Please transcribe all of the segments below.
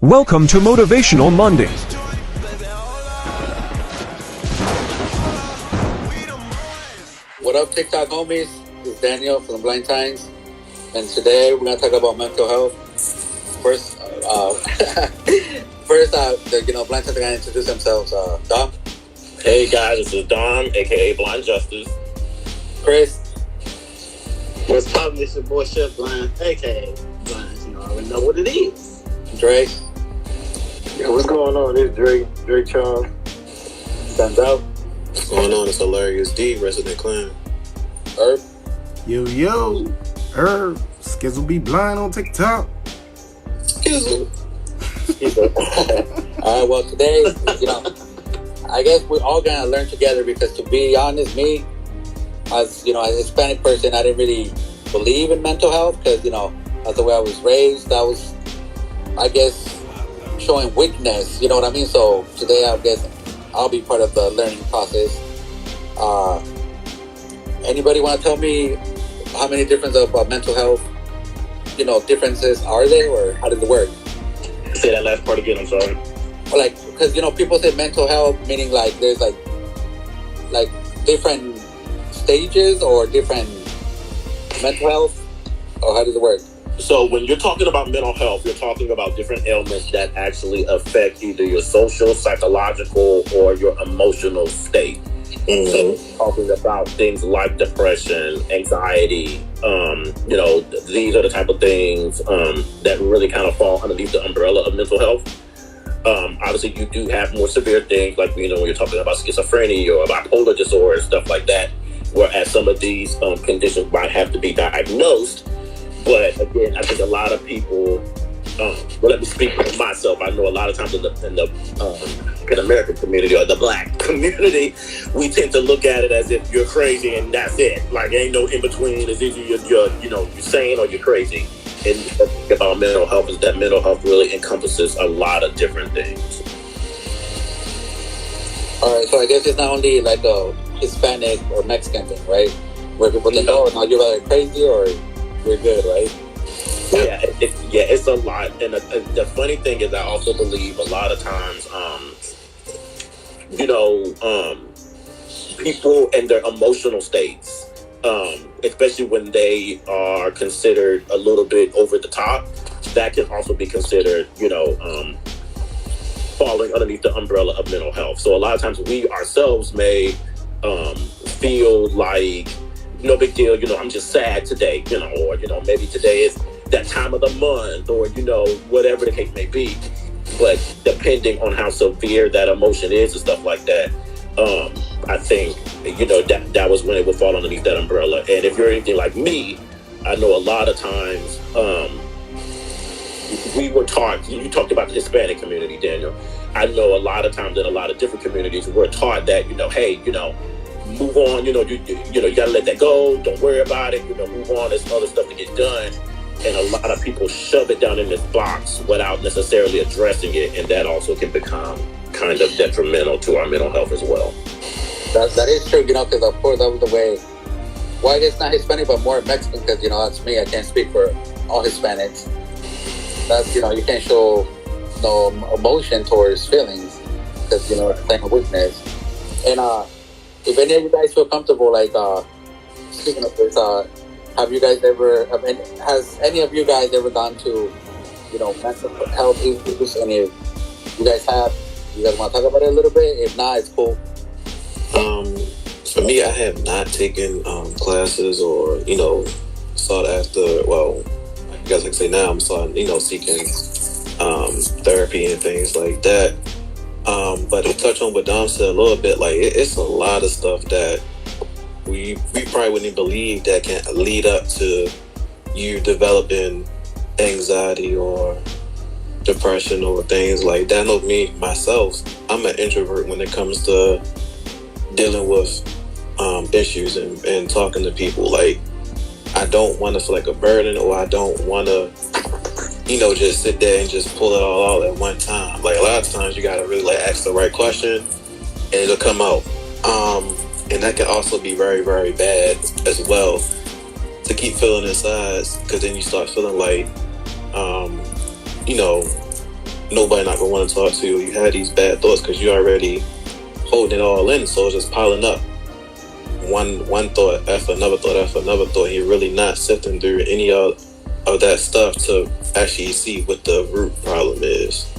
Welcome to Motivational Monday. What up, TikTok homies? This is Daniel from the Blind Times, and today we're gonna talk about mental health. First, the Blind Times are gonna introduce themselves. Dom, Hey guys, this is Dom, aka Blind Justice. Chris, What's up? It's your boy Chef Blind, aka Blind. You already know what it is. Drake, Yo, what's going on? This is Drake Charles. Denzel, What's going on? It's Hilarious D, resident clown. Herb. Yo, Skizzle be blind on TikTok. Skizzle. All right. Well, today, I guess we're all gonna learn together because, to be honest, me, as a Hispanic person, I didn't really believe in mental health because that's the way I was raised. I was, I guess, showing weakness. You know what I mean? So today, I guess I'll be part of the learning process. Anybody want to tell me how many differences of mental health, differences are there, or how does it work? Say that last part again, I'm sorry. Or because people say mental health, meaning there's like different stages or different mental health, or how does it work? So when you're talking about mental health, you're talking about different ailments that actually affect either your social, psychological, or your emotional state. So talking about things like depression, anxiety, these are the type of things that really kind of fall underneath the umbrella of mental health. Obviously, you do have more severe things like, when you're talking about schizophrenia or bipolar disorder, stuff like that, whereas some of these conditions might have to be diagnosed. But again, I think a lot of people, let me speak for myself. I know a lot of times in the American community or the Black community, we tend to look at it as if you're crazy and that's it. Like, ain't no in between. It's either you're sane or you're crazy. And the thing about mental health is that mental health really encompasses a lot of different things. All right, so I guess it's not only like a Hispanic or Mexican thing, right? Where people think, oh, no, you're either crazy or you're good, right? Yeah, it's a lot. And the funny thing is, I also believe a lot of times, people and their emotional states, especially when they are considered a little bit over the top, that can also be considered, falling underneath the umbrella of mental health. So a lot of times we ourselves may feel like, no big deal, I'm just sad today, or, maybe today is that time of the month, or, whatever the case may be. But depending on how severe that emotion is and stuff like that, I think, that was when it would fall underneath that umbrella. And if you're anything like me, I know a lot of times we were taught, you talked about the Hispanic community, Daniel. I know a lot of times in a lot of different communities, we're taught that, hey, move on, you gotta let that go, don't worry about it, move on, there's other stuff to get done. And a lot of people shove it down in this box without necessarily addressing it, and that also can become kind of detrimental to our mental health as well. That is true, because of course that was the way, well, I guess not Hispanic, but more Mexican, because, that's me, I can't speak for all Hispanics. That's, you can't show no emotion towards feelings, because, it's like a weakness. And, if any of you guys feel comfortable, speaking of this, has any of you guys ever gone to, mental health issues? Any of you guys have? You guys want to talk about it a little bit? If not, it's cool. For me, I have not taken classes or, sought after, well, I guess I can say now I'm seeking therapy and things like that. But to touch on what Dom said a little bit, it's a lot of stuff that we probably wouldn't believe that can lead up to you developing anxiety or depression or things like that. I know me, myself, I'm an introvert when it comes to dealing with issues and talking to people. I don't want to feel like a burden, or I don't want to just sit there and just pull it all out at one time. A lot of times you got to really ask the right question and it'll come out. And that can also be very, very bad as well, to keep feeling inside, because then you start feeling nobody not gonna want to talk to you. You had these bad thoughts because you already holding it all in, so it's just piling up. One thought after another thought after another thought, and you're really not sifting through any of that stuff to actually see what the root problem is.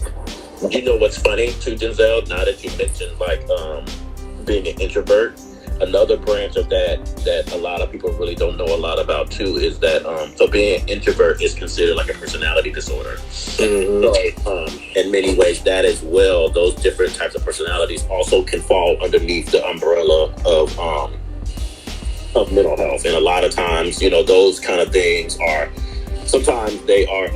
You know what's funny too, Denzel? Now that you mentioned like being an introvert, another branch of that a lot of people really don't know a lot about too is that so being an introvert is considered like a personality disorder. Mm-hmm. So in many ways, that as well, those different types of personalities also can fall underneath the umbrella of mental health, and a lot of times, you know, those kind of things are sometimes they are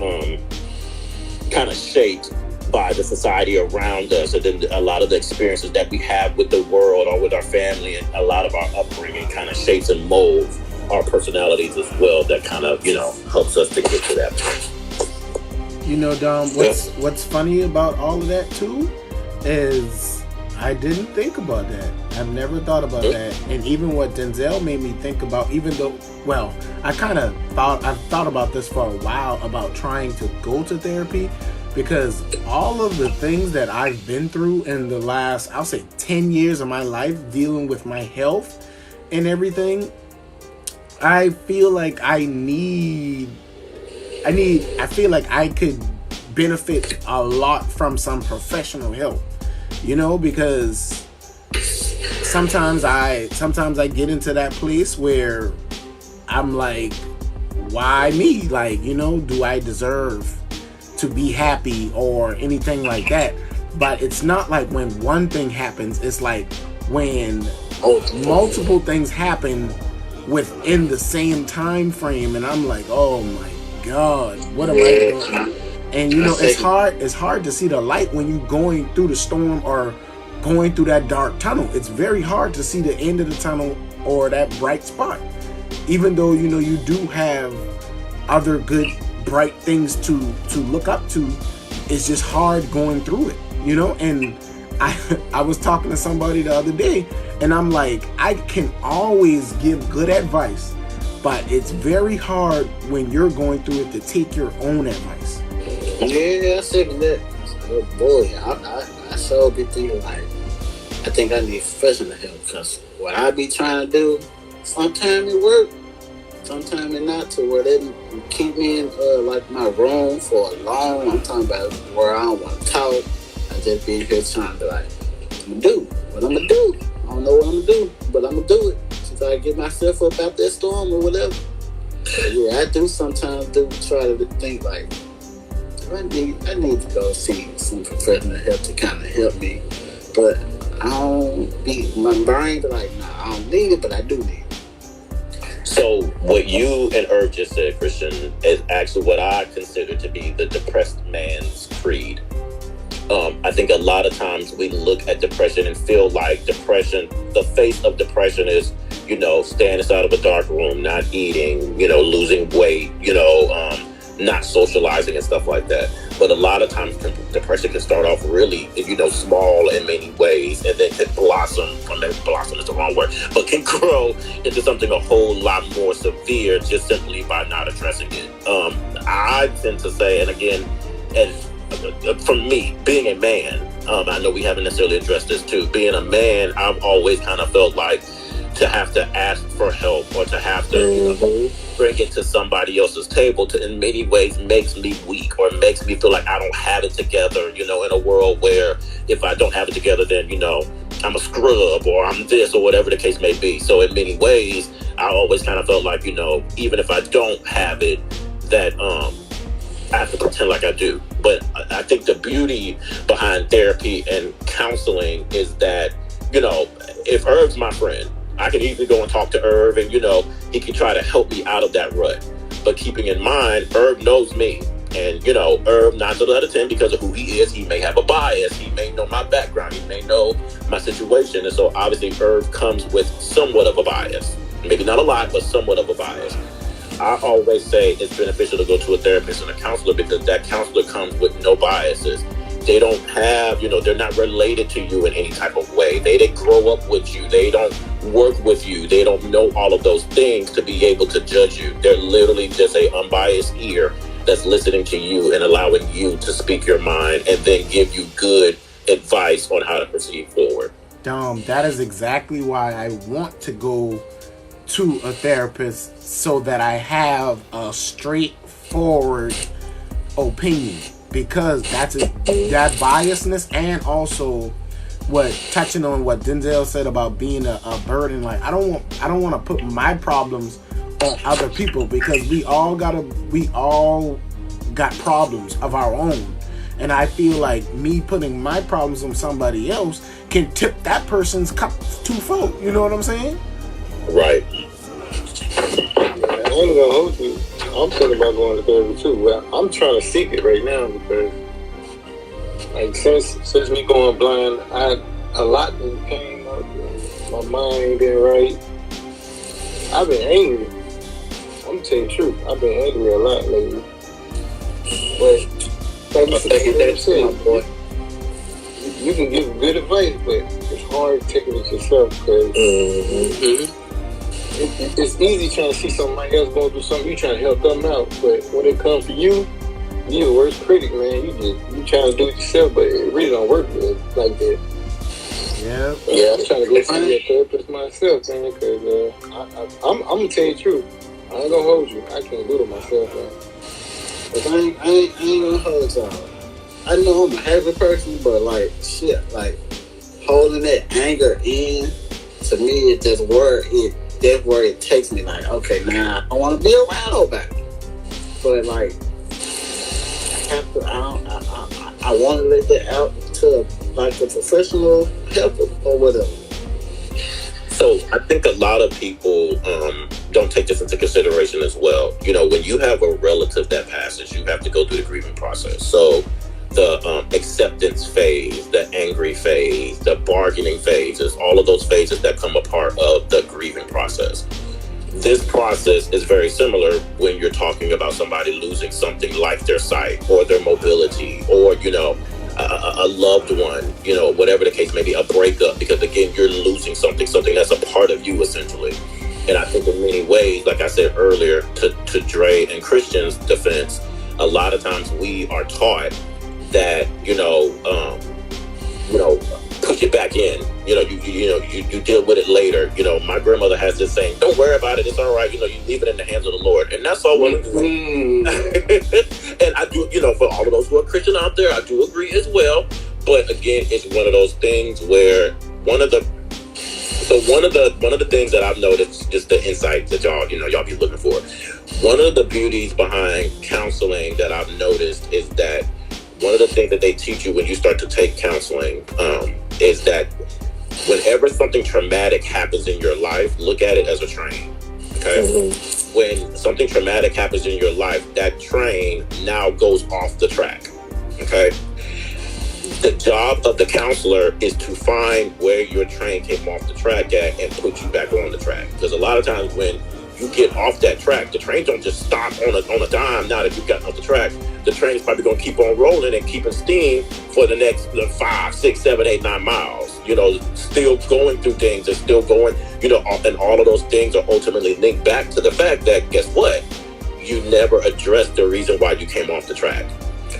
kind of shaped by the society around us, and then a lot of the experiences that we have with the world or with our family, and a lot of our upbringing kind of shapes and molds our personalities as well. That kind of, you know, helps us to get to that point. You know, Dom, what's funny about all of that too is I didn't think about that. I've never thought about that. And even what Denzel made me think about, even though, well, I've thought about this for a while about trying to go to therapy, because all of the things that I've been through in the last, I'll say 10 years of my life dealing with my health and everything, I feel like I feel like I could benefit a lot from some professional help, you know, because sometimes I get into that place where I'm like, why me? Like, you know, do I deserve to be happy or anything like that? But it's not like when one thing happens, it's like when multiple things happen within the same time frame, and I'm like, oh my God, what am I doing? And you know, it's hard to see the light when you're going through the storm or going through that dark tunnel. It's very hard to see the end of the tunnel or that bright spot, even though, you know, you do have other good bright things to look up to. It's just hard going through it, you know. And I was talking to somebody the other day, and I'm like, I can always give good advice, but it's very hard when you're going through it to take your own advice. Yeah, I said that. Oh boy, I sure be thinking like, I think I need professional help, because what I be trying to do, sometimes it work, sometimes it not, to where they keep me in like my room for a long. I'm talking about where I don't want to talk. I just be here trying to like, I'm gonna do what I'm gonna do. I don't know what I'm gonna do, but I'm gonna do it. Since I get myself up out that storm or whatever. But yeah, I do sometimes try to think like, I need to go see some professional help to kind of help me. But I don't be, my brain be like, nah, I don't need it, but I do need it. So what you and Irv just said, Christian, is actually what I consider to be the depressed man's creed. I think a lot of times we look at depression and feel like depression, the face of depression is, you know, staying inside of a dark room, not eating, you know, losing weight, you know, not socializing and stuff like that. But a lot of times depression can start off really, you know, small in many ways, and then can blossom, or maybe blossom is the wrong word, but can grow into something a whole lot more severe just simply by not addressing it. I tend to say, and again, and from me, being a man, I know we haven't necessarily addressed this too, being a man, I've always kind of felt like to have to ask for help or to have to, you know, bring it to somebody else's table to, in many ways, makes me weak or makes me feel like I don't have it together, you know, in a world where if I don't have it together, then, you know, I'm a scrub or I'm this or whatever the case may be. So in many ways, I always kind of felt like, you know, even if I don't have it, that I have to pretend like I do. But I think the beauty behind therapy and counseling is that, you know, if Irv's my friend, I can easily go and talk to Irv, and, you know, he can try to help me out of that rut. But keeping in mind, Irv knows me. And, you know, Irv, 9 out of 10, because of who he is, he may have a bias. He may know my background. He may know my situation. And so, obviously, Irv comes with somewhat of a bias. Maybe not a lot, but somewhat of a bias. I always say it's beneficial to go to a therapist and a counselor, because that counselor comes with no biases. They don't have, you know, they're not related to you in any type of way. They didn't grow up with you. They don't work with you. They don't know all of those things to be able to judge you. They're literally just a unbiased ear that's listening to you and allowing you to speak your mind and then give you good advice on how to proceed forward. That is exactly why I want to go to a therapist, so that I have a straightforward opinion, because that biasness, and also touching on what Denzel said about being a burden. Like I don't want to put my problems on other people, because we all got problems of our own. And I feel like me putting my problems on somebody else can tip that person's cup too full. You know what I'm saying? Right. I ain't gonna hold you. I'm thinking about going to therapy too. Well, I'm trying to seek it right now, because like since me going blind, I had a lot that came up. My mind ain't been right. I've been angry. I'm gonna tell you the truth. I've been angry a lot lately. But like you said, you can give good advice, but it's hard taking it yourself, because it's easy trying to see somebody else going through something. You trying to help them out, but when it comes to you, you're the worst critic, man. You trying to do it yourself, but it really don't work like that. Yeah. I'm trying to go see a therapist myself, man, because I'm gonna tell you the truth. I ain't gonna hold you. I can't do it myself, man. But I ain't gonna hold y'all. I know I'm a happy person, but like shit, like holding that anger in, to me, it just that's where it takes me. Like, okay, now I don't want to be around nobody, but like I want to let that out to like a professional help or whatever. So I think a lot of people don't take this into consideration as well. You know, when you have a relative that passes, you have to go through the grieving process. So the acceptance phase, the angry phase, the bargaining phases, all of those phases that come a part of the grieving process. This process is very similar when you're talking about somebody losing something like their sight or their mobility, or, you know, a loved one, you know, whatever the case may be, a breakup, because again, you're losing something that's a part of you essentially. And I think in many ways, like I said earlier, to Dre and Christian's defense, a lot of times we are taught that, push it back in. You deal with it later. You know, my grandmother has this saying, "Don't worry about it. It's all right. You know, you leave it in the hands of the Lord," and that's all well and good. And I do, for all of those who are Christian out there, I do agree as well. But again, it's one of those things where one of the things that I've noticed is the insight that y'all be looking for. One of the beauties behind counseling that I've noticed is that one of the things that they teach you when you start to take counseling is that whenever something traumatic happens in your life, look at it as a train. Okay? Mm-hmm. When something traumatic happens in your life, that train now goes off the track. Okay? The job of the counselor is to find where your train came off the track at and put you back on the track. Because a lot of times when you get off that track, the train don't just stop on a dime now that you've gotten off the track. The train is probably going to keep on rolling and keeping steam for the next 5, 6, 7, 8, 9 miles. Still going through things and still going, and all of those things are ultimately linked back to the fact that, guess what? You never addressed the reason why you came off the track.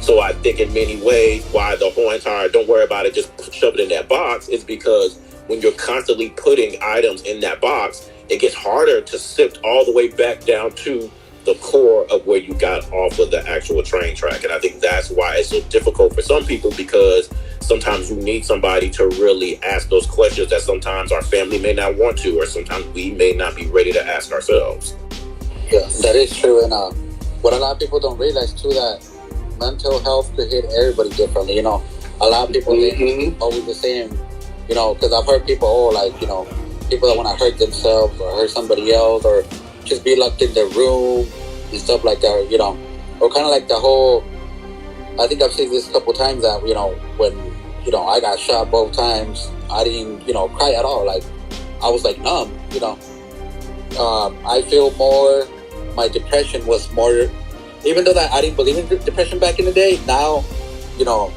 So I think in many ways why the whole entire "don't worry about it, just shove it in that box" is because when you're constantly putting items in that box, it gets harder to sift all the way back down to the core of where you got off of the actual train track. And I think that's why it's so difficult for some people, because sometimes you need somebody to really ask those questions that sometimes our family may not want to, or sometimes we may not be ready to ask ourselves. Yeah, that is true. And what a lot of people don't realize too, that mental health could hit everybody differently. A lot of people think always the same, because I've heard people, people that want to hurt themselves or hurt somebody else, or just be locked in their room and stuff like that, or kind of like the whole, I think I've seen this a couple times that, when, I got shot both times, I didn't, cry at all. Like, I was like numb, I feel more, my depression was more, even though that I didn't believe in depression back in the day, now,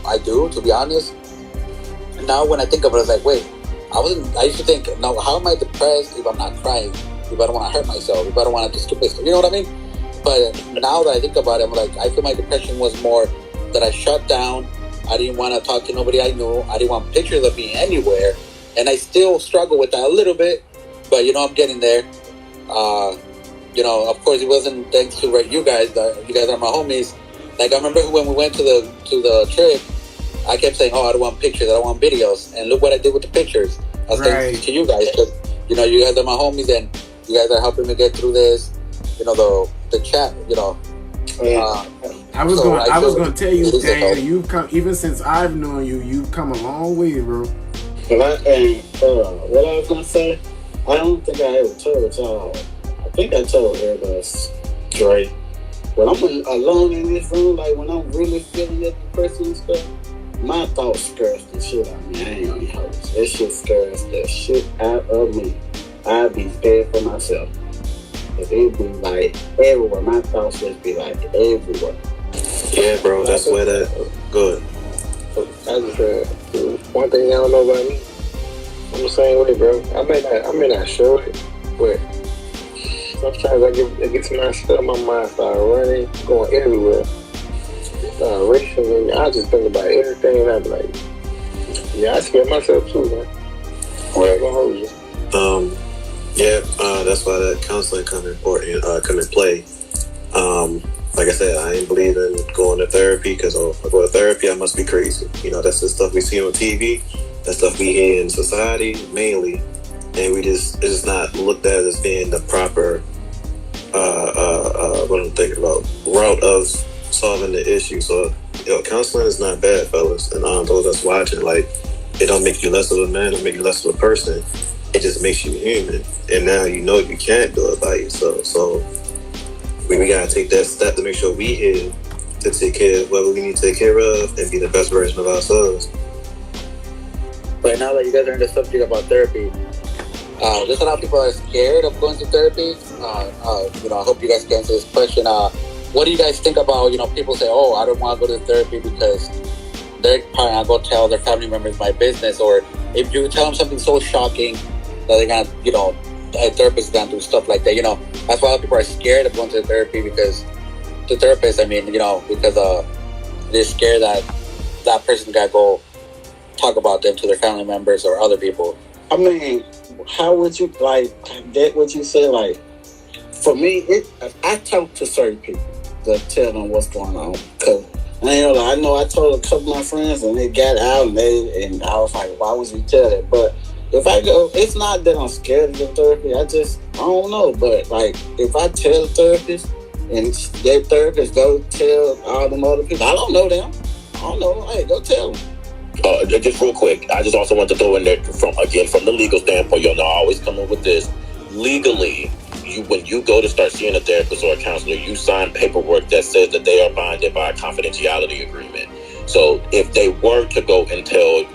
I do, to be honest. And now when I think of it, I was like, wait, I used to think, no, how am I depressed if I'm not crying? If I don't want to hurt myself, if I don't want to do stupid stuff, you know what I mean? But now that I think about it, I'm like, I feel my depression was more that I shut down. I didn't want to talk to nobody I knew. I didn't want pictures of me anywhere. And I still struggle with that a little bit. But, I'm getting there. Of course, it wasn't thanks to you guys. You guys are my homies. Like, I remember when we went to the trip, I kept saying, I don't want pictures. I don't want videos. And look what I did with the pictures. I was thanks to you guys. Because, you guys are my homies. And you guys are helping me get through this. The chat, I was going to tell you, Dan, you've come, even since I've known you, you've come a long way, bro. What I was going to say, I don't think I ever told y'all. I think I told everybody straight. When I'm alone in this room, like when I'm really feeling that depression and stuff, my thoughts scares the shit out of me. I ain't gonna hold it. That shit scares the shit out of me. I'd be scared for myself. If it be like everywhere, my thoughts just be like everywhere. Yeah, bro, that's where that good. I just said one thing y'all don't know about me. I'm the same way, bro. I may not show it, but sometimes I get to my stuff, my mind start running, going everywhere. Start racing, and I just think about everything, and I be like, yeah, I scare myself too, man. Well, I'm gonna hold you. That's why that counseling come in play. Like I said, I ain't believe in going to therapy because if I go to therapy, I must be crazy. That's the stuff we see on TV. That stuff we hear in society mainly, and it's just not looked at as being the proper what I'm thinking about route of solving the issue. So counseling is not bad, fellas, and those that's watching, like, it don't make you less of a man, it don't make you less of a person. It just makes you human, and now you can't do it by yourself. So we gotta take that step to make sure we here to take care of whatever we need to take care of and be the best version of ourselves. But now that you guys are in the subject about therapy, there's a lot of people that are scared of going to therapy. I hope you guys can answer this question. What do you guys think about, people say, I don't want to go to therapy because they're probably not going to tell their family members my business, or if you tell them something so shocking that they're going to, a therapist is going to do stuff like that. That's why a lot of people are scared of going to therapy, because the therapist, because they're scared that person got to go talk about them to their family members or other people. I mean, how would you get what you say? Like, for me, I talk to certain people to tell them what's going on. Cause I know I told a couple of my friends and they got out and I was like, why would you tell that? But if I go, it's not that I'm scared of the therapy. I don't know. But like, if I tell the therapist and their therapist go tell all them other people, I don't know them. I don't know. Hey, go tell them. Just real quick, I just also want to throw in there from the legal standpoint. I always come up with this. Legally, when you go to start seeing a therapist or a counselor, you sign paperwork that says that they are binded by a confidentiality agreement. So if they were to go and tell,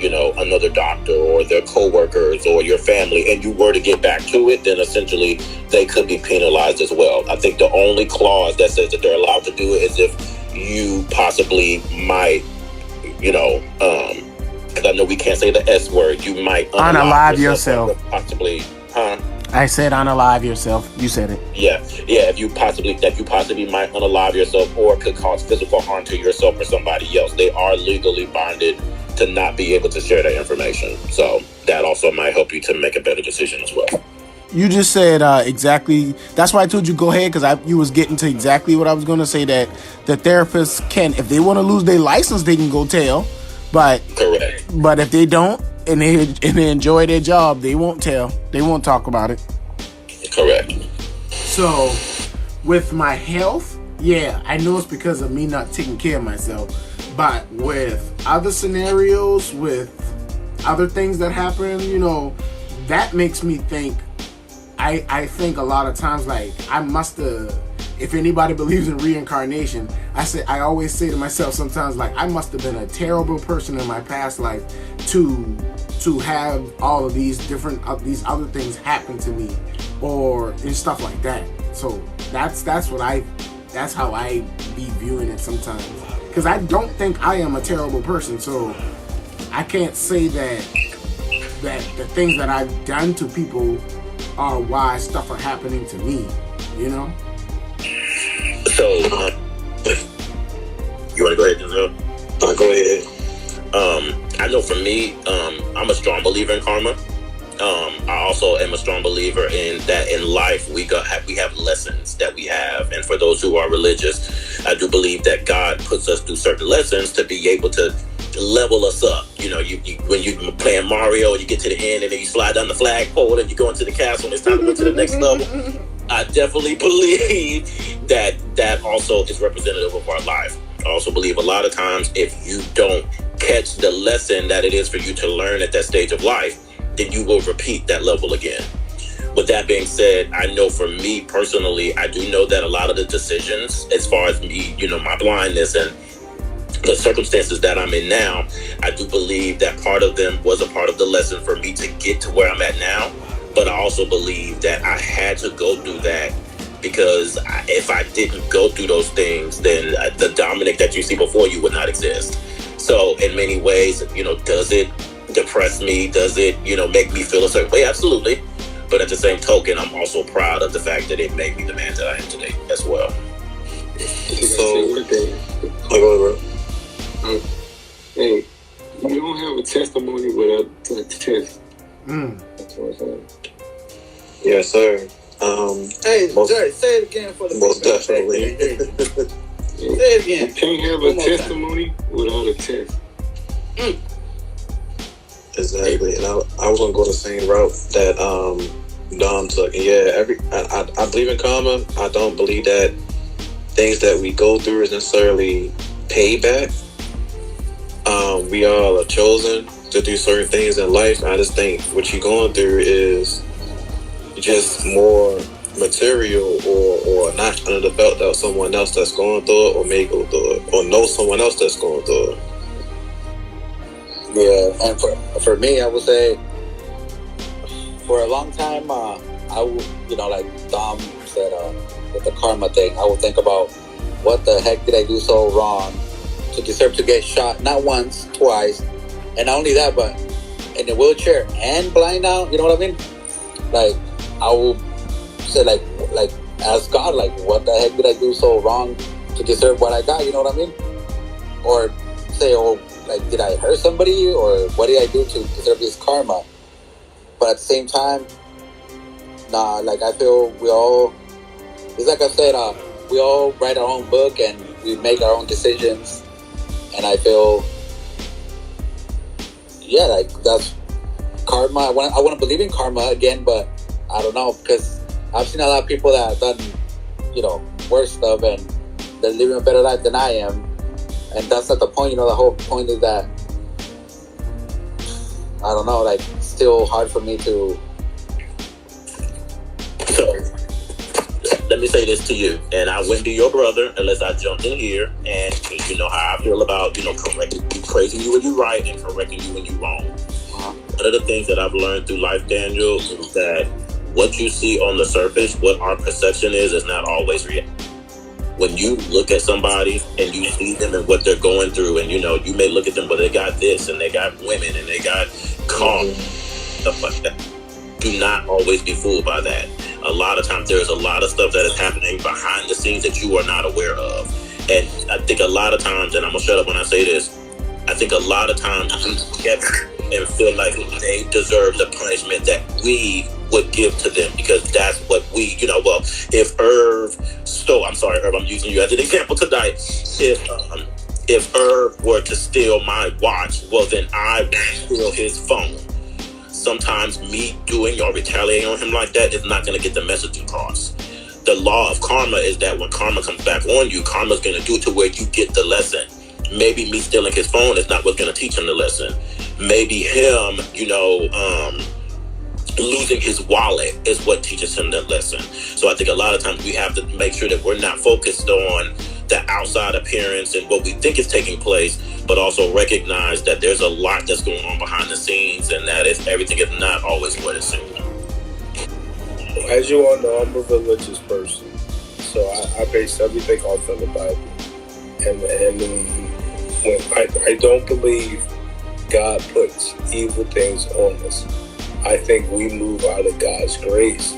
another doctor or their coworkers or your family, and you were to get back to it, then essentially they could be penalized as well. I think the only clause that says that they're allowed to do it is if you possibly might, because I know we can't say the S word, you might unalive yourself. Possibly, I said unalive yourself. You said it. Yeah. If you possibly might unalive yourself or could cause physical harm to yourself or somebody else, they are legally bonded to not be able to share that information. So that also might help you to make a better decision as well. You just said exactly. That's why I told you go ahead, because you was getting to exactly what I was going to say, that the therapist can, if they want to lose their license, they can go tell. But correct. But if they don't and they enjoy their job, they won't tell. They won't talk about it. Correct. So with my health, yeah, I know it's because of me not taking care of myself. But with other scenarios, with other things that happen, that makes me think. I think a lot of times, like, I must have, if anybody believes in reincarnation, I always say to myself sometimes, like, I must have been a terrible person in my past life to have all of these different these other things happen to me, and stuff like that. So that's how I be viewing it sometimes, because I don't think I am a terrible person. So I can't say that the things that I've done to people are why stuff are happening to me, So, you want to go ahead, Denzel? Go ahead. I know for me, I'm a strong believer in karma. I also am a strong believer in that in life we have lessons that we have, and for those who are religious, I do believe that God puts us through certain lessons to be able to level us up. You know, you when you're playing Mario, you get to the end and then you slide down the flagpole and you go into the castle and it's time to go to the next level. I definitely believe that also is representative of our life. I also believe a lot of times if you don't catch the lesson that it is for you to learn at that stage of life, then you will repeat that level again. With that being said, I know for me personally, I do know that a lot of the decisions, as far as me, you know, my blindness and the circumstances that I'm in now, I do believe that part of them was a part of the lesson for me to get to where I'm at now. But I also believe that I had to go through that because if I didn't go through those things, then the Dominic that you see before you would not exist. So in many ways, you know, does it depress me? Does it, you know, make me feel a certain way? Absolutely. But at the same token, I'm also proud of the fact that it made me the man that I am today as well. So, hey, you don't have a testimony without a test. That's what I'm saying. yes, sir. Hey, Jerry, say it again for the Most people. definitely. Say it again. You can't have a testimony without a test. Exactly, and I was gonna go the same route that Dom took. And yeah, I believe in karma. I don't believe that things that we go through is necessarily payback. We all are chosen to do certain things in life. I just think what you're going through is just more material or not under the belt of someone else that's going through it or may go through it or know someone else that's going through it. Yeah, and for me, I would say for a long time, I would, you know, like Dom said, with the karma thing, I would think about what the heck did I do so wrong to deserve to get shot not once, twice, and not only that, but in a wheelchair and blind now. You know what I mean? Like I will say, like ask God, like what the heck did I do so wrong to deserve what I got? You know what I mean? Or say, oh, like, did I hurt somebody, or what did I do to deserve this karma? But at the same time, nah, like I feel we all, it's like I said, we all write our own book and we make our own decisions. And I feel, yeah, like that's karma. I want to believe in karma again, but I don't know, because I've seen a lot of people that have done, you know, worse stuff and they're living a better life than I am. And that's not the point, you know. The whole point is that, I don't know, like, it's still hard for me to. So, let me say this to you, and I wouldn't be your brother unless I jumped in here, and you know how I feel about, you know, praising you when you're right and correcting you when you're wrong. One of the things that I've learned through life, Daniel, is that what you see on the surface, what our perception is not always real. When you look at somebody and you see them and what they're going through, and you know, you may look at them, but they got this and they got women and they got cars, stuff like that. Do not always be fooled by that. A lot of times there's a lot of stuff that is happening behind the scenes that you are not aware of. And I think a lot of times, and I'm gonna shut up when I say this, I think a lot of times we get and feel like they deserve the punishment that we would give to them, because that's what we, you know, well, if Irv stole, I'm sorry, Irv, I'm using you as an example tonight. If Irv were to steal my watch, well, then I would steal his phone. Sometimes me doing or retaliating on him like that is not going to get the message across. The law of karma is that when karma comes back on you, karma's going to do it to where you get the lesson. Maybe me stealing his phone is not what's going to teach him the lesson. Maybe him, you know, losing his wallet is what teaches him that lesson. So I think a lot of times we have to make sure that we're not focused on the outside appearance and what we think is taking place, but also recognize that there's a lot that's going on behind the scenes, and that everything is not always what it seems. As you all know, I'm a religious person, so I base everything off of the Bible. And when I don't believe God puts evil things on us. I think we move out of God's grace,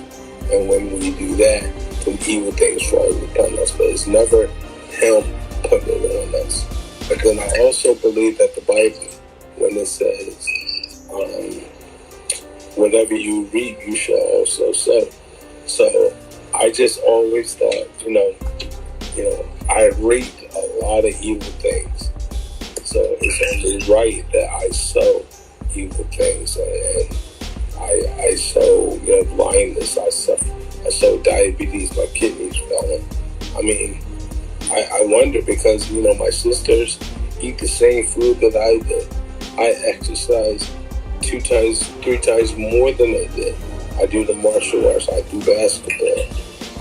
and when we do that, when evil things fall upon us, but it's never him putting it on us. But then I also believe that the Bible, when it says, whatever you reap, you shall also sow. So I just always thought, I reaped a lot of evil things. So it's only right that I sow evil things, and I sow blindness. I sow diabetes. My kidneys failing. I mean, I wonder because my sisters eat the same food that I did. I exercise 2 times, 3 times more than they did. I do the martial arts. I do basketball.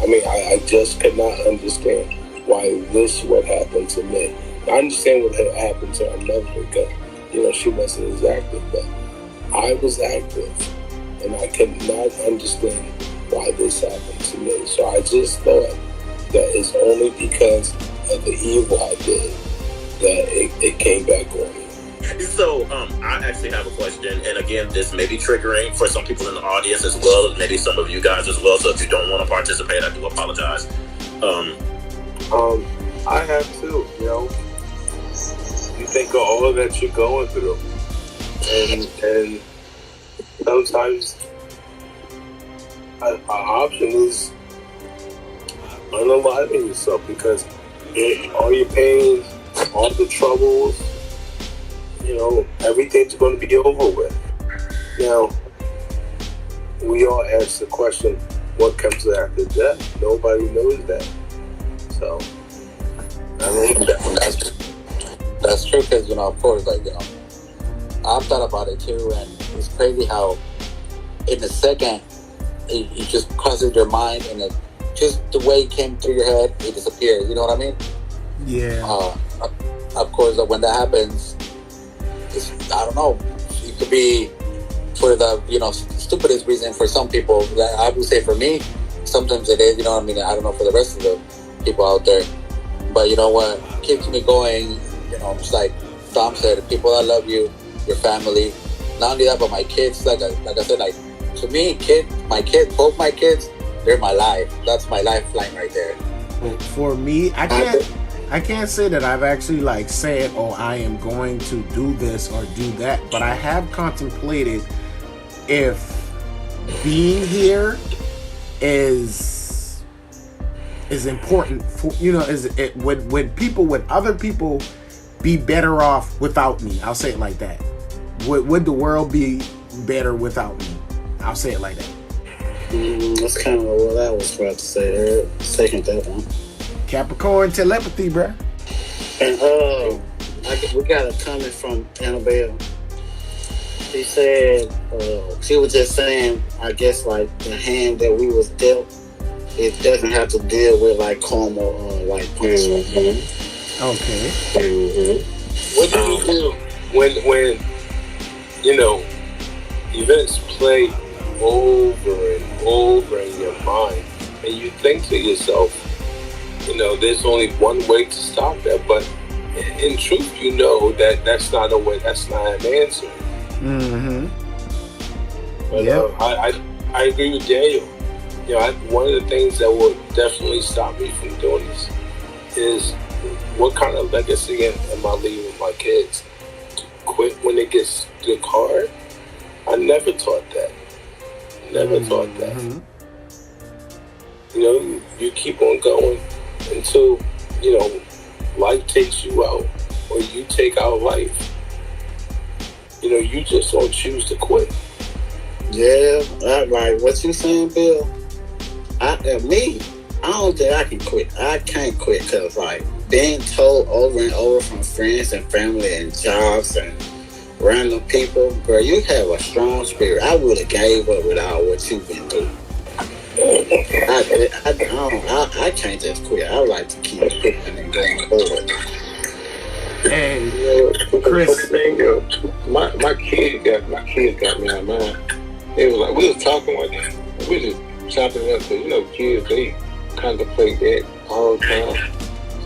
I mean, I just could not understand why this would happen to me. I understand what had happened to our mother because, she wasn't as active, but I was active, and I could not understand why this happened to me. So I just thought that it's only because of the evil I did that it came back on me. So, I actually have a question, and again, this may be triggering for some people in the audience as well as maybe some of you guys as well. So, if you don't want to participate, I do apologize. I have too. You think of all that you're going through, and sometimes an option is unaliving yourself because all your pains, all the troubles, everything's going to be over with. Now, we all ask the question, what comes after death? Nobody knows that. So, I mean, That's true because, of course, I've thought about it too, and it's crazy how in a second, it just crosses your mind, and just the way it came through your head, it disappears. You know what I mean? Yeah. Of course, when that happens, I don't know. It could be for the stupidest reason for some people. I would say for me, sometimes it is. You know what I mean? I don't know for the rest of the people out there, but you know what keeps me going? Just like Dom said, people that love you, your family. Not only that, but my kids. Like I said, to me, both my kids, they're my life. That's my lifeline right there. For me, I can't say that I've actually said, oh, I am going to do this or do that, but I have contemplated if being here is important for would other people be better off without me? I'll say it like that. Would the world be better without me? I'll say it like that. That's kind of what I was about to say. Second that one. Capricorn telepathy, bruh. And we got a comment from Annabelle. She said she was just saying, I guess the hand that we was dealt, it doesn't have to deal with karma or punishment. Okay. What do you do when events play over and over in your mind, and you think to yourself, there's only one way to stop that, but in truth, that's not a way. That's not an answer. Mm-hmm. But I agree with Daniel. One of the things that will definitely stop me from doing this is what kind of legacy am I leaving my kids? Quit when it gets hard. I never taught that. Taught that. You keep on going until life takes you out, or you take out life. You just don't choose to quit. Yeah, right. What you saying, Bill? I don't think I can quit. I can't quit because being told over and over from friends and family and jobs and random people, girl, you have a strong spirit. I would have gave up with all what you've been through. I can't just quit. I would like to keep pushing and going forward. Hey, Chris. My kids got me on mine. It was like we was talking one day. We just chopping it up because kids they contemplate that all the time.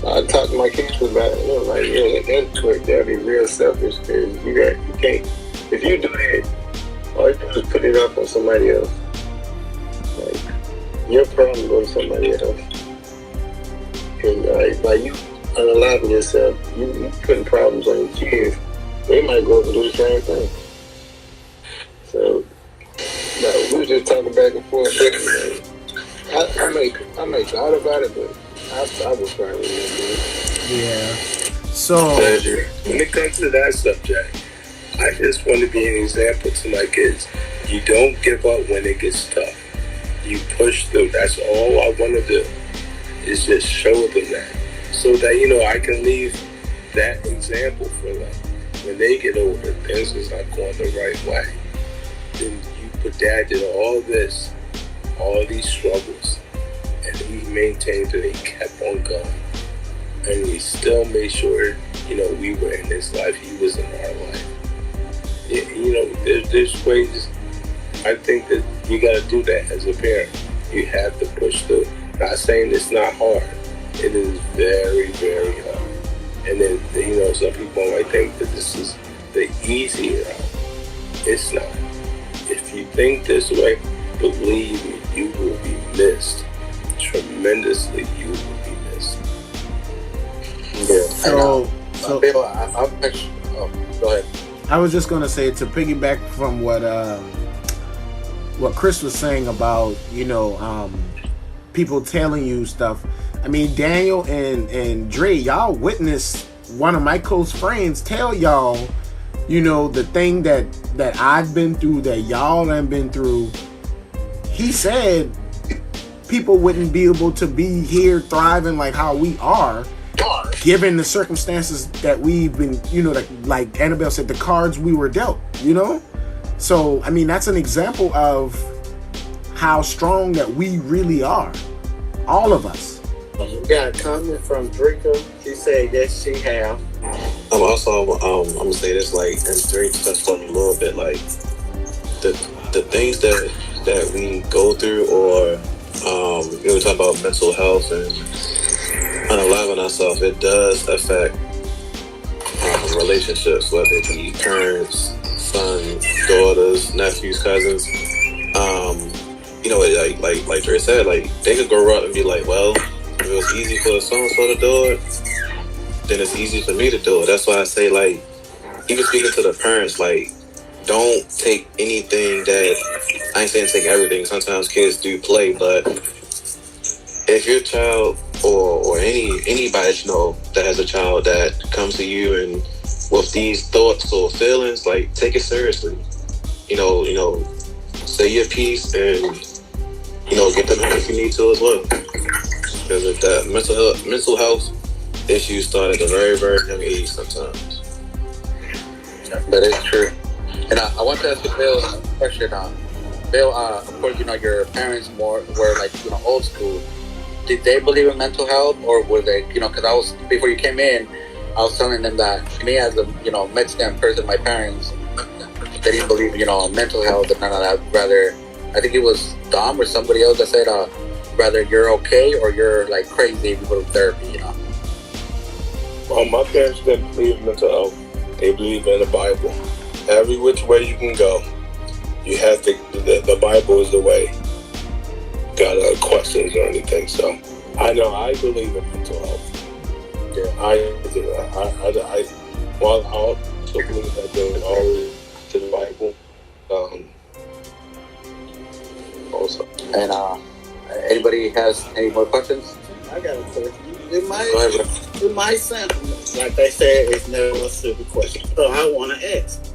So I talked to my kids about it. And that's quit. That'd be real selfish because you can't. If you do that, all you do is put it up on somebody else. your problem go to somebody else. And like you unaliving yourself, you putting problems on your kids. They might go up and do the same thing. So, no, we were just talking back and forth. I may thought about it, but I was trying to remember it. Yeah. So When it comes to that subject, I just want to be an example to my kids. You don't give up when it gets tough. You push through. That's all I want to do, is just show them that, so that, you know, I can leave that example for them. When they get older, things is not going the right way. Then but Dad did all this, all these struggles, and he maintained it. He kept on going, and we still made sure, you know, we were in his life. He was in our life. You know, there's ways. I think that you got to do that as a parent. You have to push through. Not saying it's not hard. It is very, very hard. And then, you know, some people might think that this is the easy route. It's not. If you think this way, believe me, you will be missed. Tremendously, you will be missed. Yeah. So Bill, go ahead. I was just gonna say, to piggyback from what Chris was saying about, you know, people telling you stuff. I mean, Daniel and Dre, y'all witnessed one of my close friends tell y'all, you know, the thing that I've been through, that y'all have been through. He said people wouldn't be able to be here thriving like how we are, given the circumstances that we've been, you know, like Annabelle said, the cards we were dealt, you know? So, I mean, that's an example of how strong that we really are. All of us. We got a comment from Draco. She said, yes, she have. I'm gonna say this, like, and Drake touched on a little bit, like the things that we go through, or you know, we talk about mental health and unaliving ourselves. It does affect relationships, whether it be parents, sons, daughters, nephews, cousins. You know, like Dre said, like, they could grow up and be like, well, if it was easy for so and so to do it, then it's easy for me to do it. That's why I say, like, even speaking to the parents, like, don't take anything that, I ain't saying take everything. Sometimes kids do play, but if your child or anybody that you know that has a child that comes to you and with these thoughts or feelings, like, take it seriously. You know, say your piece and, you know, get them help if you need to as well. Because if that mental health issues start at a very, very young age sometimes. That is true. And I want to ask you, Bill, a question. Bill, of course, you know, your parents were like, you know, old school. Did they believe in mental health, or were they, you know, because before you came in, I was telling them that me as a, you know, Mexican person, my parents, they didn't believe, you know, mental health and none of that. Rather, I think it was Dom or somebody else that said, rather you're okay or you're like crazy if you go to therapy, you know. Well, my parents didn't believe in mental health. They believe in the Bible. Every which way you can go, you have to. The Bible is the way. Got questions or anything? So I know I believe in mental health. Yeah, I well, I also believe that there's always to the Bible. Also, And anybody has any more questions? I got a question. Go ahead, bro. It might sound like they said it's never a stupid question. So I want to ask,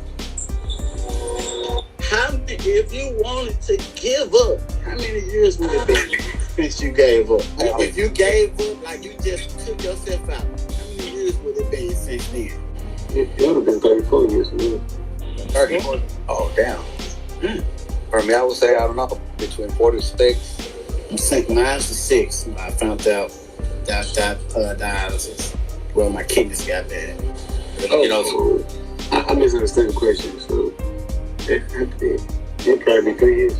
if you wanted to give up, how many years would it be since you gave up? If you gave up, like you just took yourself out, how many years would it be since then? It would have been 34 years for me. 30. Oh, damn. For me, I would say, I don't know, between 4 to 6. I'm thinking mine's to 6. I found out that dialysis. Well, my kidneys got bad. You know, I misunderstood the question, so it'd probably be 3 years.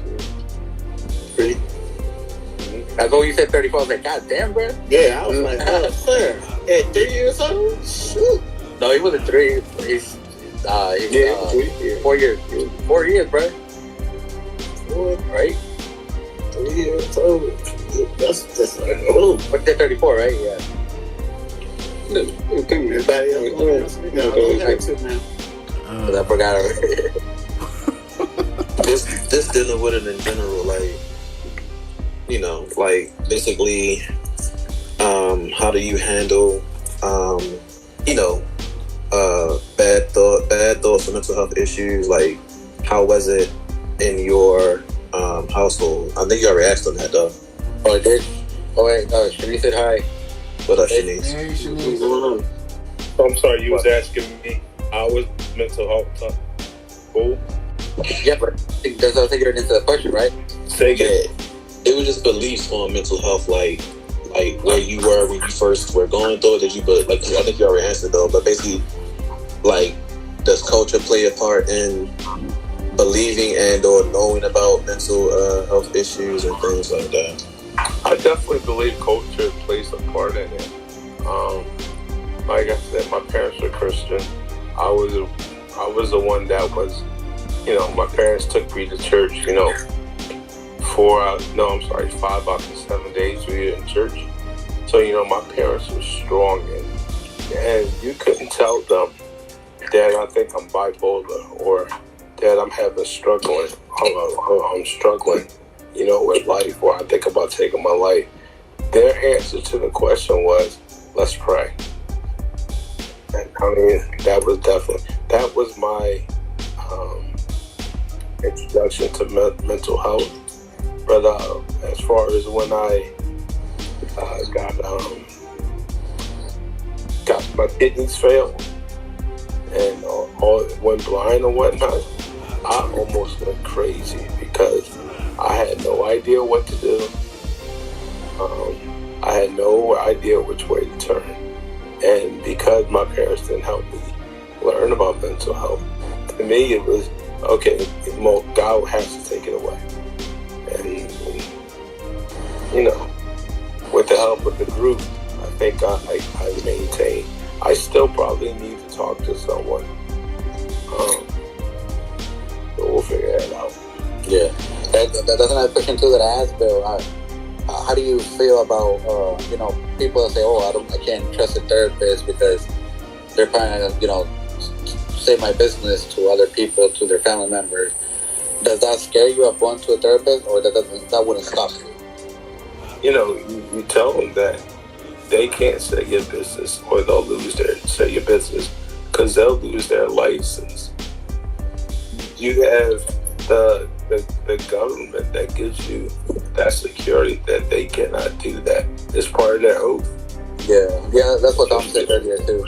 3? I thought you said 34. I was like, God damn, bro. Yeah, I was like, oh, sir, at 3 years old? Shoot. No, he wasn't 3. He's 4 years. 4 years, bro. 4, right? 3 years old. That's like, oh. But they're 34, right? Yeah. Everybody else? No, I have to now. I forgot already. Just dealing with it in general, like, you know, like basically, how do you handle, you know, bad thoughts or mental health issues? Like, how was it in your household? I think you already asked on that though. Oh, I did? Oh, wait, Shanice said hi. What up, Shanice? Hey, What's Shanice. going on? I'm sorry, you was asking me how was mental health cool? Yeah, but I think that's how I figured into the question, right? Say again. It was just beliefs on mental health, like where you were when you first were going through it. Did you, but like I think you already answered though. But basically, like, does culture play a part in believing and or knowing about mental health issues and things like that? I definitely believe culture plays a part in it. Like I said, my parents were Christian. I was the one that was, you know, my parents took me to church, you know, 5 out of 7 days we were in church. So, you know, my parents were strong, and you couldn't tell them that I think I'm bipolar or that I'm having struggling, you know, with life, or I think about taking my life. Their answer to the question was, let's pray. And I mean, that was my introduction to mental health. But as far as when I got my kidneys failed and all went blind and whatnot, I almost went crazy because I had no idea what to do. I had no idea which way to turn. And because my parents didn't help me learn about mental health, to me it was, okay, God has to take it away. And, you know, with the help of the group, I think I maintain. I still probably need to talk to someone. But we'll figure that out. Yeah. That's another question too that I asked Bill. How do you feel about you know, people that say, oh, I can't trust a therapist because they're trying to, you know, say my business to other people, to their family members. Does that scare you of going to a therapist, or that wouldn't stop you? You know, you tell them that they can't say your business, or they'll say your business, because they'll lose their license. You have the government that gives you that security that they cannot do that. It's part of their oath. Yeah, that's what Dom said earlier too.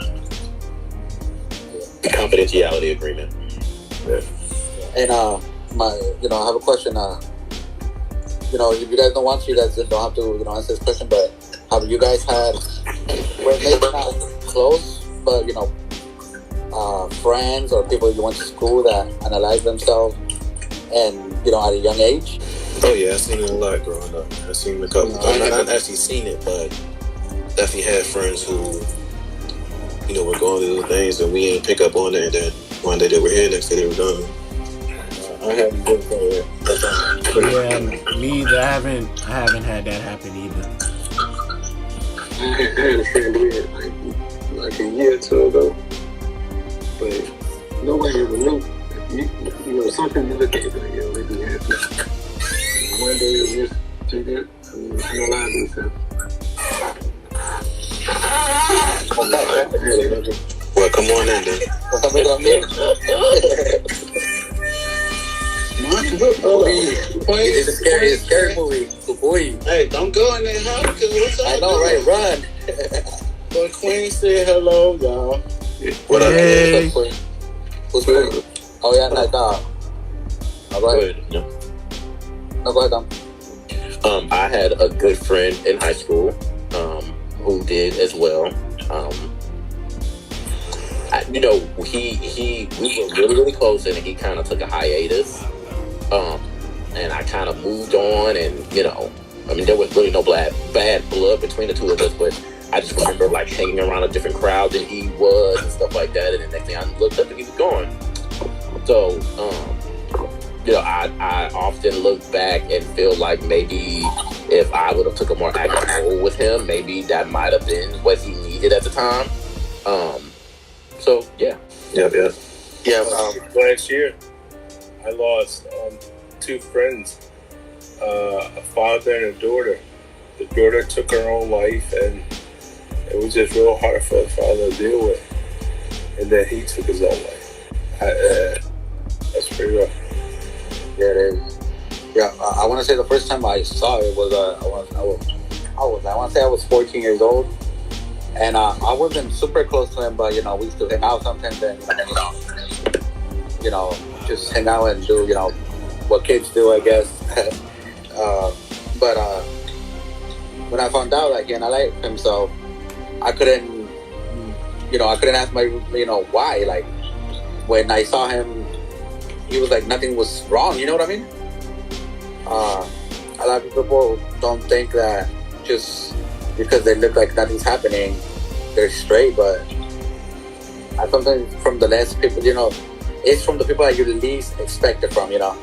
The confidentiality agreement. Yeah. And I have a question. You know, if you guys don't want to, you guys don't have to, you know, answer this question. But have you guys had, well, maybe not close, but you know, friends or people you went to school that analyze themselves, and you know, at a young age? Oh yeah, I've seen it a lot growing up. I've seen a couple. I've not actually seen it, but definitely had friends who, you know, were going to do things and we didn't pick up on it, and then one day they were here, next day they were gone. I haven't been there. Yeah, me either. I haven't had that happen either. I had a friend here like a year or two ago, but nobody ever knew. You know, something you look at, like, you know, they do happen. One day it just took it and analyzed themselves. Well, come on in then. It's a scary movie. Boy. Hey, don't go in that house, because what's up? I know, right? Run. But Queen said hello, y'all. What up? Hey. Who's Queen? Oh yeah, no, dog. Oh, go ahead. Yeah. No, go ahead, Dom. I had a good friend in high school who did as well. You know, we were really, really close, and he kind of took a hiatus. And I kind of moved on, and you know, I mean, there was really no bad blood between the two of us, but I just remember like hanging around a different crowd than he was and stuff like that. And the next thing I looked up and he was gone. So I often look back and feel like maybe if I would have took a more active role with him, maybe that might have been what he needed at the time. So yeah. Yeah. Last year, I lost 2 friends, a father and a daughter. The daughter took her own life, and it was just real hard for the father to deal with. And then he took his own life. That's pretty rough. Yeah, it is. Yeah, I want to say the first time I saw it was I want to say I was 14 years old, and I wasn't super close to him, but we used to hang out sometimes, and just hang out and do what kids do, I guess. But when I found out, and I liked him, so I couldn't ask my why. Like when I saw him, he was like nothing was wrong. You know what I mean? A lot of people don't think that just because they look like nothing's happening, they're straight. But I sometimes from the less people, it's from the people that you least expect it from. Yeah.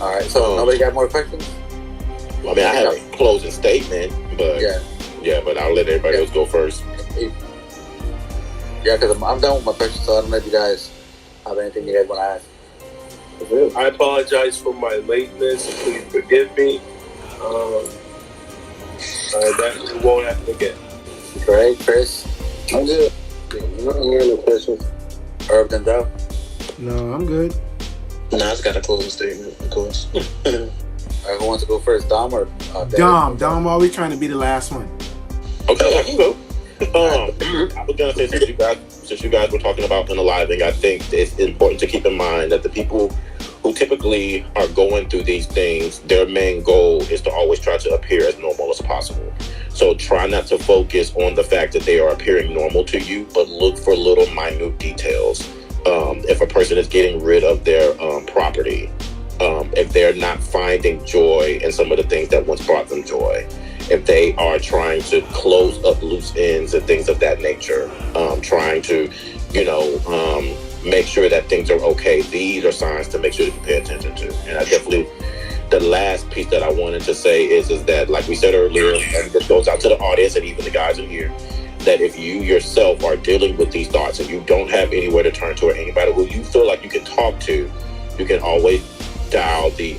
All right. So nobody got more questions? I mean, I have a closing statement, but but I'll let everybody else go first. Yeah, because I'm done with my questions, so I don't know if you guys have anything you guys want to ask. I apologize for my lateness. Please forgive me. That won't happen again. Great, Chris. I'm good. I'm hearing no questions. Herb Denzel. No, I'm good. Nah, I just got a closing statement, of course. All right, who wants to go first, Dom or Dom? Dom always trying to be the last one. Okay, I can go. I was gonna say since you guys were talking about unaliving, I think it's important to keep in mind that the people who typically are going through these things, their main goal is to always try to appear as normal as possible. So try not to focus on the fact that they are appearing normal to you, but look for little minute details. If a person is getting rid of their property, if they're not finding joy in some of the things that once brought them joy, if they are trying to close up loose ends and things of that nature, trying to, make sure that things are okay. These are signs to make sure that you pay attention to. And I definitely, the last piece that I wanted to say is that, like we said earlier, and this goes out to the audience and even the guys in here, that if you yourself are dealing with these thoughts and you don't have anywhere to turn to or anybody who you feel like you can talk to, you can always dial the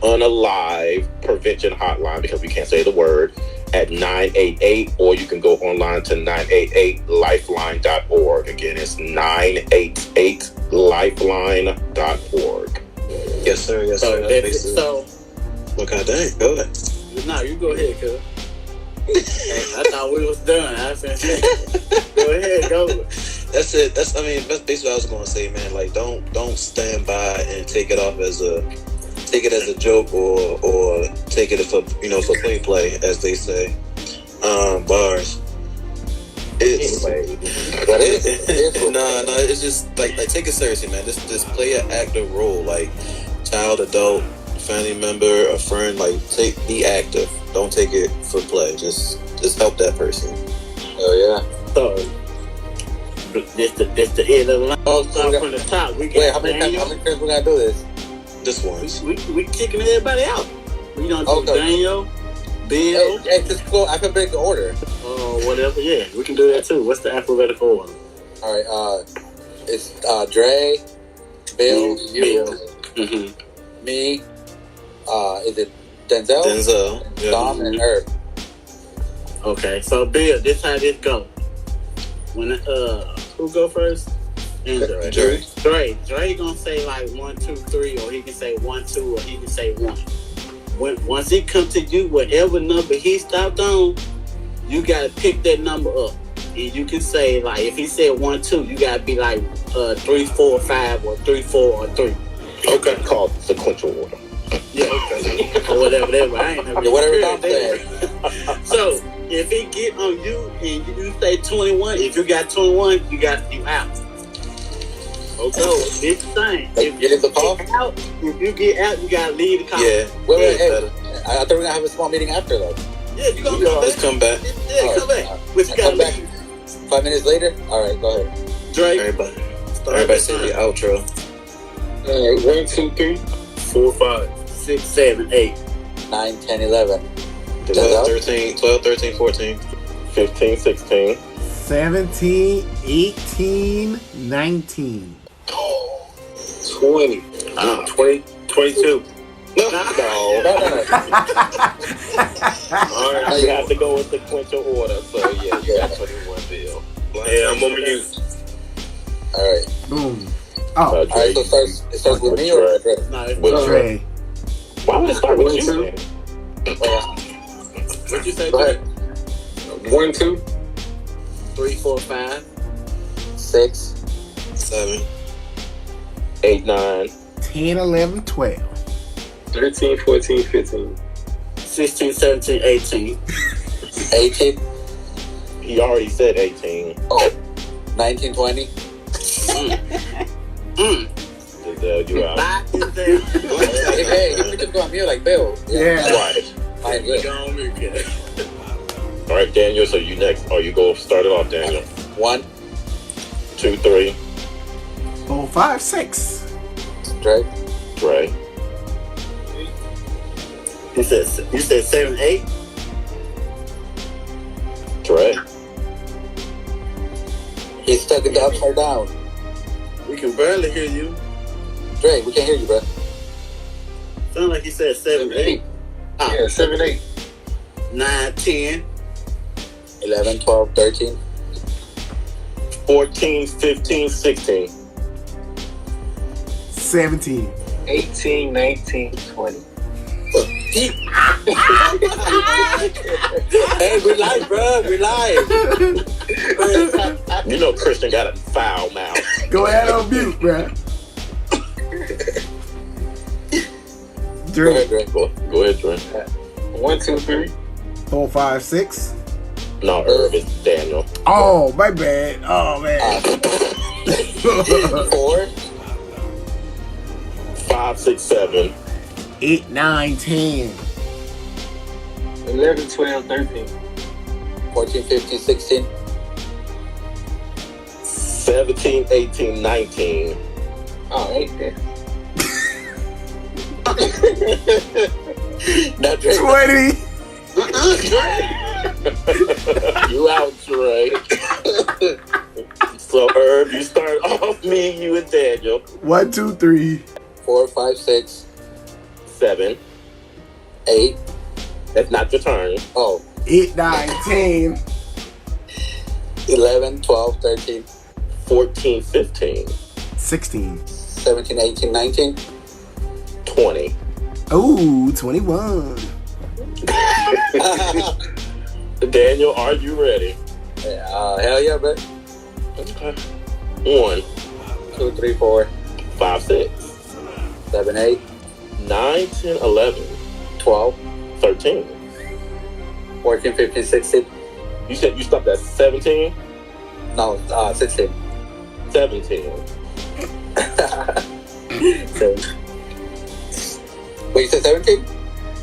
unalive prevention hotline, because we can't say the word, at 988, or you can go online to 988lifeline.org. Again, it's 988lifeline.org. Yes, sir. Yes, sir. Look how dang. Go ahead. No, you go ahead, cuz. I thought we was done. I said, go ahead, go. That's it. That's basically what I was going to say, man. Like, don't stand by and take it as a joke or take it for play, as they say. Bars. It's it's just like take it seriously, man. Just play an active role, like child, adult, family member, a friend. Like be active. Don't take it for play. Just help that person. Oh yeah. So this the end of the line. Start from the top. Wait, how many times we gotta do this? This once. We kicking everybody out. We don't do Daniel, Bill. Hey, just go alphabetical order. Whatever. Yeah, we can do that too. What's the alphabetical order? All right. It's Dre, Bill, you, me. Is it Denzel? Denzel. Dom and Herb. Okay. So Bill, this how this go. When who go first? Dre. Dre gonna say like 1, 2, 3, or he can say 1, 2, or he can say 1. Once he come to you, whatever number he stopped on, you gotta pick that number up, and you can say like if he said 1, 2, you gotta be like 3, 4, 5, or 3, 4, or 3. Okay, called sequential order. Yeah, okay, or whatever. I ain't never. Whatever Tom said. So if he get on you and you say 21, if you got 21, you out. Okay, this thing. If you get out, you gotta leave the car. Yeah. Wait. Hey, I thought we were gonna have a small meeting after though. Yeah, you gonna come back. Yeah, come back. But you gotta leave. 5 minutes later. All right, go ahead. Drake. Everybody say the outro. 1, 2, 3. 4, 5, 6, 7, 8. 9, 10, 11. 12, 13, 14. 15, 16. 17, 18, 19. 20. 20, 22. No. No. All right, you have to go in sequential order. So yeah, you got 21 bill. Yeah, I'm on mute. All right. Boom. Oh, All right, so it starts with me or with Dre? Nah, it's With Dre. Why would it start with you? Two. Man? What'd you say? Go ahead. 1, 2. 3, 4, 5. 6. 7. 8, 9. 10, 11, 12. 13, 14, 15. 16, 17, 18. 18. He already said 18. Oh. 19, 20. You out. Hey, you can just go on mute like Bill. Yeah. Right. Fine, good. Go on mute, kid. All right, Daniel. So you next. Oh, you go start it off, Daniel. 1. 2, 3. 4, 5, 6. Dre. Dre. You said 7, 8. Dre. He's stuck in the upside down. We can barely hear you. Dre, we can't hear you, bro. Sound like you said 7, 8. Yeah, 7, 8. 9, 10. 11, 12, 13. 14, 15, 16. 17. 18, 19, 20. Hey, we live, bro. We live. You know Christian got a foul mouth. Go ahead on mute, bruh. Go Dre. ahead, Dre. Go ahead, Dre. 1, 2, 3. 4, 5, 6. No, Irv, it's Daniel. Oh, my bad. Oh, man. 4. 5, 6, 7. 8, 9, 10. 11, 12, 13. 14, 15, 16. 17, 18, 19. Oh, 8 there. Now, Dre. 20. You out, Dre. So, Irv, you start off me, you and Daniel. 1, 2, 3. 4, 5, 6. 7. 8. That's not your turn. Oh. 8, 9, 10. 11, 12, 13. 14, 15. 16. 17, 18, 19. 20. Ooh, 21. Daniel, are you ready? Hell yeah, bro. Okay. 1, 2, 3, 4. 5, 6. 7, 8. 9, 10, 11. 12. 13. 14, 15, 16. You said you stopped at 17? No, 16. 17. Wait, you said 17?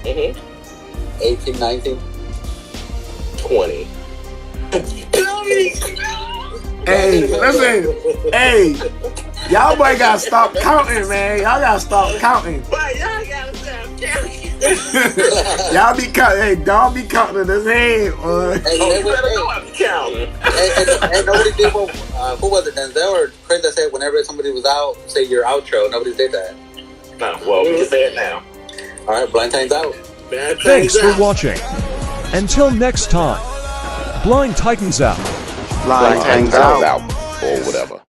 Mm-hmm. 18, 19. 20. Hey, listen. Hey, y'all boy gotta stop counting, man. Y'all gotta stop counting. But y'all gotta stop counting. Y'all be counting. Hey, don't be counting in his head, boy. Hey, Oh, you better know how to count. and nobody did what, who was it, Denzel or Chris that said whenever somebody was out, say your outro. Nobody did that. Nah, well, we can say it now. All right, blind time's out. Bad Thanks things for out. watching. Until next time, Blind Titans out. Blind Titans out. Or whatever.